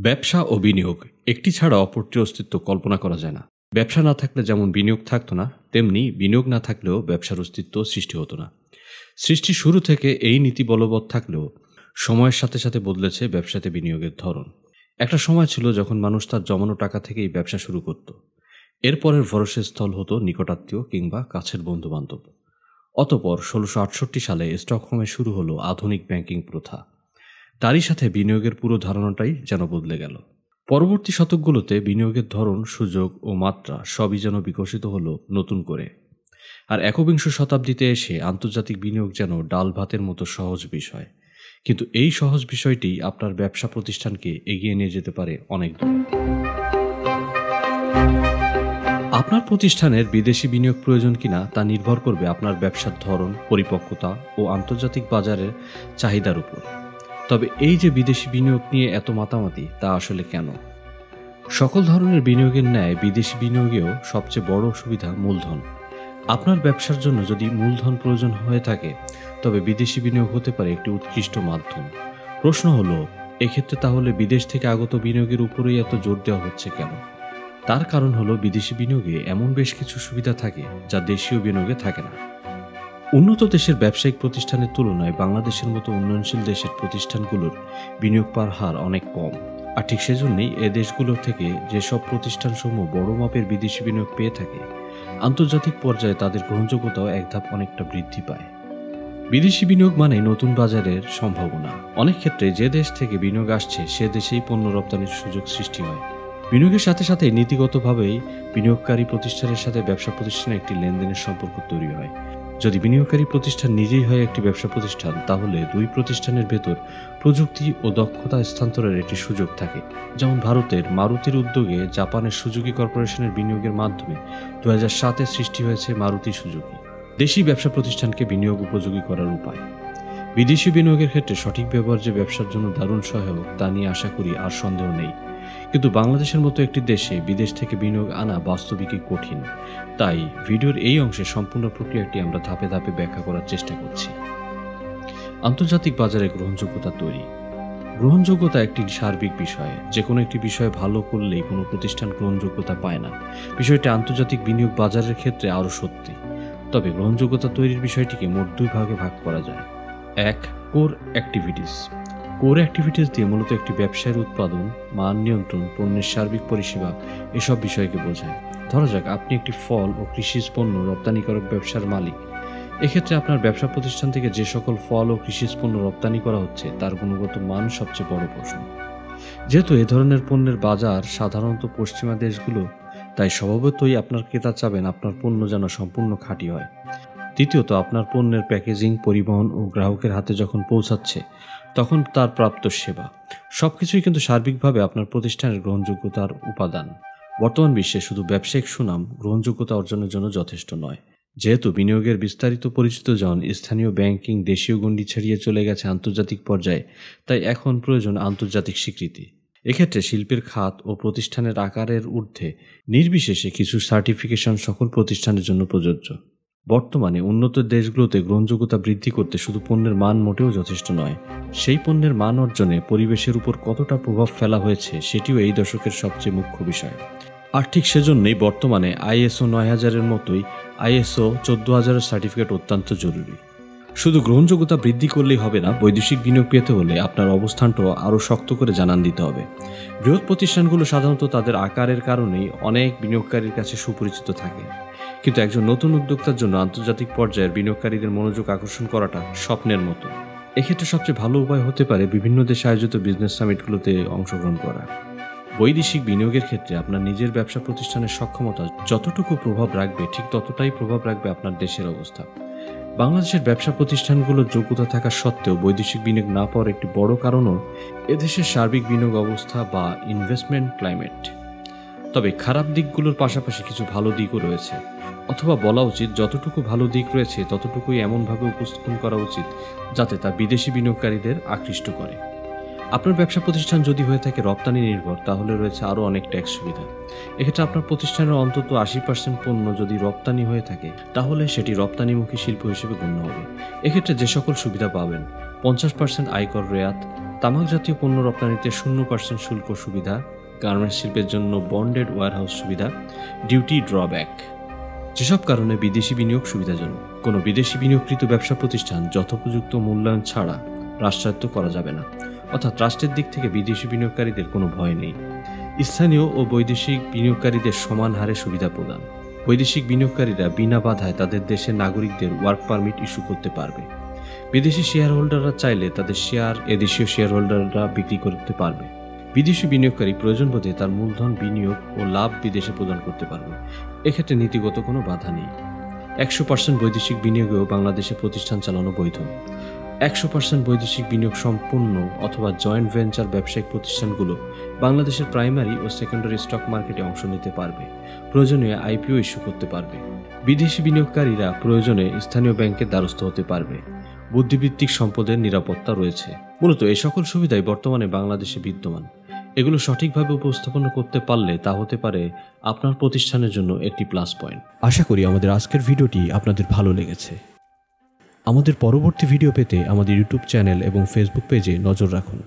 ব্যবসা ও বিনিয়োগ একটি ছাড়া অপরটির অস্তিত্ব কল্পনা করা যায় না। ব্যবসা না থাকলে যেমন বিনিয়োগ থাকতো না, তেমনি বিনিয়োগ না থাকলেও ব্যবসার অস্তিত্ব সৃষ্টি হতো না। সৃষ্টির শুরু থেকে এই নীতি বলবৎ থাকলেও সময়ের সাথে সাথে বদলেছে ব্যবসাতে বিনিয়োগের ধরন। একটা সময় ছিল যখন মানুষ তার জমানো টাকা থেকেই ব্যবসা শুরু করত। এরপরের ভরসের স্থল হতো নিকটাত্মীয় কিংবা কাছের বন্ধু বান্ধব। অতপর ১৬৬৮ সালে স্টকহোমে শুরু হলো আধুনিক ব্যাংকিং প্রথা। তারই সাথে বিনিয়োগের পুরো ধারণাটাই যেন বদলে গেল। পরবর্তী শতকগুলোতে বিনিয়োগের ধরন, সুযোগ ও মাত্রা সবই যেন বিকশিত হলো নতুন করে। আর একবিংশ শতাব্দীতে এসে আন্তর্জাতিক বিনিয়োগ যেন ডাল ভাতের মতো সহজ বিষয়। কিন্তু এই সহজ বিষয়টি আপনার ব্যবসা প্রতিষ্ঠানকে এগিয়ে নিয়ে যেতে পারে অনেক দূর। আপনার প্রতিষ্ঠানের বিদেশি বিনিয়োগ প্রয়োজন কিনা তা নির্ভর করবে আপনার ব্যবসার ধরন, পরিপক্কতা ও আন্তর্জাতিক বাজারের চাহিদার উপর। তবে এই যে বিদেশি বিনিয়োগ নিয়ে এত মাতামাতি, তা আসলে কেন? সকল ধরনের বিনিয়োগের ন্যায় বিদেশি বিনিয়োগেও সবচেয়ে বড় সুবিধা মূলধন। আপনার ব্যবসার জন্য যদি মূলধন প্রয়োজন হয়ে থাকে, তবে বিদেশি বিনিয়োগ হতে পারে একটি উৎকৃষ্ট মাধ্যম। প্রশ্ন হলো, এক্ষেত্রে তাহলে বিদেশ থেকে আগত বিনিয়োগের উপরেই এত জোর দেওয়া হচ্ছে কেন? তার কারণ হলো বিদেশি বিনিয়োগে এমন বেশ কিছু সুবিধা থাকে যা দেশীয় বিনিয়োগে থাকে না। উন্নত দেশের ব্যবসায়িক প্রতিষ্ঠানের তুলনায় বাংলাদেশের মতো উন্নয়নশীল দেশের প্রতিষ্ঠানগুলোর বিনিয়োগ পাওয়ার হার অনেক কম। আর ঠিক সেজন্যই এ দেশগুলোর থেকে যেসব প্রতিষ্ঠানসমূহ বড় মাপের বিদেশি বিনিয়োগ পেয়ে থাকে, আন্তর্জাতিক পর্যায়ে তাদের গ্রহণযোগ্যতাও এক ধাপ অনেকটা বৃদ্ধি পায়। বিদেশি বিনিয়োগ মানে নতুন বাজারের সম্ভাবনা। অনেক ক্ষেত্রে যে দেশ থেকে বিনিয়োগ আসছে সে দেশেই পণ্য রপ্তানির সুযোগ সৃষ্টি হয়। বিনিয়োগের সাথে সাথে নীতিগতভাবেই বিনিয়োগকারী প্রতিষ্ঠানের সাথে ব্যবসা প্রতিষ্ঠানের একটি লেনদেনের সম্পর্ক তৈরি হয়। যদি বিনিয়োগকারী প্রতিষ্ঠান নিজেই হয় একটি ব্যবসা প্রতিষ্ঠান, তাহলে দুই প্রতিষ্ঠানের ভেতর প্রযুক্তি ও দক্ষতা স্থানান্তরের একটি সুযোগ থাকে। যেমন ভারতের মারুতির উদ্যোগে জাপানের সুজুকি কর্পোরেশনের বিনিয়োগের মাধ্যমে ২০০৭-এ সৃষ্টি হয়েছে মারুতি সুজুকি। দেশি ব্যবসা প্রতিষ্ঠানকে বিনিয়োগ উপযোগী করার উপায়। বিদেশি বিনিয়োগের ক্ষেত্রে সঠিক ব্যবহার যে ব্যবসার জন্য দারুণ সহায়ক, তা নিয়ে আশা করি আর সন্দেহ নেই। কিন্তু বাংলাদেশের মতো একটি দেশে বিদেশ থেকে বিনিয়োগ আনা বাস্তবিকই কঠিন। তাই ভিডিওর এই অংশে সম্পূর্ণ প্রক্রিয়াটি আমরা ধাপে ধাপে ব্যাখ্যা করার চেষ্টা করছি। আন্তর্জাতিক বাজারে গ্রহণযোগ্যতা তৈরি। গ্রহণযোগ্যতা একটি সার্বিক বিষয়। যে কোনো একটি বিষয় ভালো করলেই কোনো প্রতিষ্ঠান গ্রহণযোগ্যতা পায় না। বিষয়টি আন্তর্জাতিক বিনিয়োগ বাজারের ক্ষেত্রে আরও সত্যি। তবে গ্রহণযোগ্যতা তৈরির বিষয়টিকে মোট দুই ভাগে ভাগ করা যায়। এক, কোর অ্যাক্টিভিটিস। কোর অ্যাক্টিভিটিস দিয়ে মূলত একটি ব্যবসায়ের উৎপাদন, মান নিয়ন্ত্রণ, পণ্যের সার্বিক পরিষেবা এসব বিষয়কে বোঝায়। ধরা যাক আপনি একটি ফল ও কৃষিজ পণ্য রপ্তানিকারক ব্যবসার মালিক। এক্ষেত্রে আপনার ব্যবসা প্রতিষ্ঠান থেকে যে সকল ফল ও কৃষিজ পণ্য রপ্তানি করা হচ্ছে তার গুণগত মান সবচেয়ে বড় প্রশ্ন। যেহেতু এ ধরনের পণ্যের বাজার সাধারণত পশ্চিমা দেশগুলো, তাই স্বভাবতই আপনার ক্রেতা চাবেন আপনার পণ্য যেন সম্পূর্ণ খাঁটি হয়। দ্বিতীয়ত, আপনার পণ্যের প্যাকেজিং, পরিবহন ও গ্রাহকের হাতে যখন পৌঁছাচ্ছে তখন তার প্রাপ্ত সেবা সবকিছুই কিন্তু সার্বিকভাবে আপনার প্রতিষ্ঠানের গ্রহণযোগ্যতার উপাদান। বর্তমান বিশ্বে শুধু ব্যবসায়িক সুনাম গ্রহণযোগ্যতা অর্জনের জন্য যথেষ্ট নয়। যেহেতু বিনিয়োগের বিস্তারিত পরিচিত জন স্থানীয় ব্যাংকিং দেশীয় গণ্ডি ছাড়িয়ে চলে গেছে আন্তর্জাতিক পর্যায়ে, তাই এখন প্রয়োজন আন্তর্জাতিক স্বীকৃতি। এক্ষেত্রে শিল্পের খাত ও প্রতিষ্ঠানের আকারের ঊর্ধ্বে নির্বিশেষে কিছু সার্টিফিকেশন সকল প্রতিষ্ঠানের জন্য প্রযোজ্য। বর্তমানে উন্নত দেশগুলোতে গ্রহণযোগ্যতা বৃদ্ধি করতে শুধু পণ্যের মান মোটেও যথেষ্ট নয়, সেই পণ্যের মান অর্জনে পরিবেশের উপর কতটা প্রভাব ফেলা হয়েছে সেটিও এই দশকের সবচেয়ে মুখ্য বিষয়। আর ঠিক সেজন্যই বর্তমানে ISO ৯০০০-এর মতোই ISO ১৪০০০-এর সার্টিফিকেট অত্যন্ত জরুরি। শুধু গ্রহণযোগ্যতা বৃদ্ধি করলেই হবে না, বৈদেশিক বিনিয়োগ পেতে হলে আপনার অবস্থানটাও আরও শক্ত করে জানান দিতে হবে। বৃহৎ প্রতিষ্ঠানগুলো সাধারণত তাদের আকারের কারণেই অনেক বিনিয়োগকারীর কাছে সুপরিচিত থাকে। কিন্তু একজন নতুন উদ্যোক্তার জন্য আন্তর্জাতিক পর্যায়ের বিনিয়োগকারীদের মনোযোগ আকর্ষণ করাটা স্বপ্নের মতো। এক্ষেত্রে সবচেয়ে ভালো উপায় হতে পারে বিভিন্ন দেশে আয়োজিত বিজনেস সামিটগুলোতে অংশগ্রহণ করা। বৈদেশিক বিনিয়োগের ক্ষেত্রে আপনার নিজের ব্যবসা প্রতিষ্ঠানের সক্ষমতা যতটুকু প্রভাব রাখবে, ঠিক ততটাই প্রভাব রাখবে আপনার দেশের অবস্থা। বাংলাদেশের ব্যবসা প্রতিষ্ঠানগুলোর যোগ্যতা থাকা সত্ত্বেও বৈদেশিক বিনিয়োগ না পাওয়ার একটি বড় কারণও এদেশের সার্বিক বিনিয়োগ অবস্থা বা ইনভেস্টমেন্ট ক্লাইমেট। তবে খারাপ দিকগুলোর পাশাপাশি কিছু ভালো দিকও রয়েছে, অথবা বলা উচিত যতটুকু ভালো দিক রয়েছে ততটুকুই এমনভাবে উপস্থাপন করা উচিত যাতে তা বিদেশি বিনিয়োগকারীদের আকৃষ্ট করে। আপনার ব্যবসা প্রতিষ্ঠান যদি হয়ে থাকে রপ্তানি নির্ভর, তাহলে রয়েছে আরও অনেক ট্যাক্স সুবিধা। এক্ষেত্রে আপনার প্রতিষ্ঠানের অন্তত ৮০% পণ্য যদি রপ্তানি হয়ে থাকে, তাহলে সেটি রপ্তানিমুখী শিল্প হিসেবে গণ্য হবে। এক্ষেত্রে যে সকল সুবিধা পাবেন: ৫০% আয়কর রেয়াত, তামাক জাতীয় পণ্য রপ্তানিতে 0% শুল্ক সুবিধা, গার্মেন্টস শিল্পের জন্য বন্ডেড ওয়্যারহাউস সুবিধা, ডিউটি ড্রব্যাক। যেসব কারণে বিদেশি বিনিয়োগ সুবিধাজনক। কোনো বিদেশি বিনিয়োগকৃত ব্যবসা প্রতিষ্ঠান যথোপযুক্ত মূল্যায়ন ছাড়া রাষ্ট্রায়ত্ত করা যাবে না, অর্থাৎ রাষ্ট্রের দিক থেকে বিদেশি বিনিয়োগকারীদের কোনো ভয় নেই। স্থানীয় ও বৈদেশিক বিনিয়োগকারীদের সমান হারে সুবিধা প্রদান। বৈদেশিক বিনিয়োগকারীরা বিনা বাধায় তাদের দেশের নাগরিকদের ওয়ার্ক পারমিট ইস্যু করতে পারবে। বিদেশি শেয়ার হোল্ডাররা চাইলে তাদের শেয়ার এদেশীয় শেয়ার হোল্ডাররা বিক্রি করতে পারবে। বিদেশি বিনিয়োগকারী প্রয়োজন বোধে তার মূলধন বিনিয়োগ ও লাভ বিদেশে প্রদান করতে পারবে। এক্ষেত্রে নীতিগত কোনো বাধা নেই। 100% বৈদেশিক বিনিয়োগেও বাংলাদেশে প্রতিষ্ঠান চালানো বৈধ। 100% বৈদেশিক বিনিয়োগ সম্পূর্ণ অথবা জয়েন্ট ভেঞ্চার ব্যবসায়িক প্রতিষ্ঠানগুলো বাংলাদেশের প্রাইমারি ও সেকেন্ডারি স্টক মার্কেটে অংশ নিতে পারবে। প্রয়োজনে আইপিও ইস্যু করতে পারবে। বিদেশি বিনিয়োগকারীরা প্রয়োজনে স্থানীয় ব্যাংকের দ্বারস্থ হতে পারবে। বুদ্ধিবৃত্তিক সম্পদের নিরাপত্তা রয়েছে। মূলত এই সকল সুবিধাই বর্তমানে বাংলাদেশে বিদ্যমান। এগুলো সঠিকভাবে উপস্থাপন করতে পারলে তা হতে পারে আপনার প্রতিষ্ঠানের জন্য একটি প্লাস পয়েন্ট। আশা করি আমাদের আজকের ভিডিওটি আপনাদের ভালো লেগেছে। আমাদের পরবর্তী ভিডিও পেতে আমাদের ইউটিউব চ্যানেল এবং ফেসবুক পেজে নজর রাখুন।